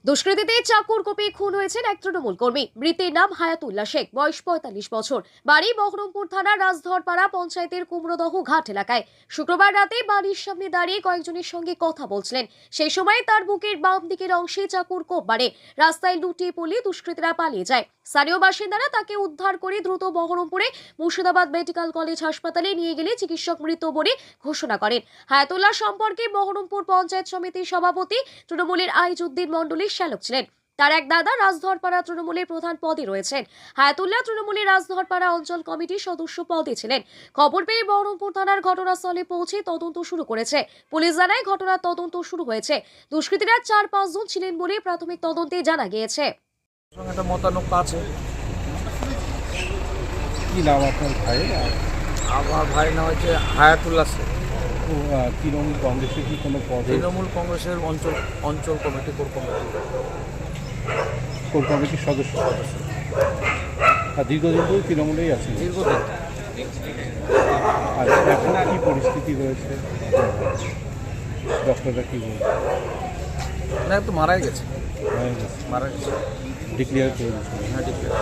দুষ্কৃতীতে চাকুর কোপে খুন হয়েছেন এক তৃণমূল কর্মী। মৃতের নাম হায়াতুল্লাহ শেখ, বয়স ৪৫ বছর, বাড়ি বহরমপুর থানার রাজধরপাড়া পঞ্চায়েতের কুমড়োদহ ঘাট এলাকায়। শুক্রবার রাতে বাড়ির সামনে দাঁড়িয়ে কয়েকজনের সঙ্গে কথা বলছিলেন। সেই সময় তার বুকের বাম দিকের অংশে চাকুর কোপ বাড়ে। রাস্তায় লুটিয়ে পড়লে দুষ্কৃতীরা পালিয়ে যায়। স্থানীয় বাসিন্দারা তাকে উদ্ধার করে দ্রুত বহরমপুরে মুর্শিদাবাদ মেডিকেল কলেজ হাসপাতালে নিয়ে গেলে চিকিৎসক মৃত বলে ঘোষণা করেন। হায়াতুল্লাহ সম্পর্কে বহরমপুর পঞ্চায়েত সমিতির সভাপতি তৃণমূলের আইজউদ্দিন মণ্ডলের শ্যালক ছিলেন। তার এক দাদা রাজধরপাড়া তৃণমূলের প্রধান পদে রয়েছেন। হায়াতুল্লাহ তৃণমূলের রাজধরপাড়া অঞ্চল কমিটির সদস্য পদে ছিলেন। খবর পেয়ে বহরমপুর থানার ঘটনাস্থলে পৌঁছে তদন্ত শুরু করেছে। পুলিশ জানায় ঘটনার তদন্ত শুরু হয়েছে। দুষ্কৃতীরা ৪-৫ জন ছিলেন বলে প্রাথমিক তদন্তে জানা গিয়েছে। একটা মতানৈক্য আছে। কি নাম আপনার ভাইয়ের? আমার ভাইয়ের নাম হচ্ছে হায়াতুল্লাহ শেখ। তৃণমূল কংগ্রেসে কি কোনো পদে? তৃণমূল কংগ্রেসের অঞ্চল কমিটি, কোর কমিটির সদস্য। আর দীর্ঘদিন ধরে তৃণমূলেই আছে। দীর্ঘদিন। আর এখন কি পরিস্থিতি রয়েছে, ডক্টররা কি বলছে? না, তো মারাই গেছে। মারা গেছে, মারা গেছে। ডিক্লেয়ার করে দিয়েছে। হ্যাঁ, ডিক্লেয়ার।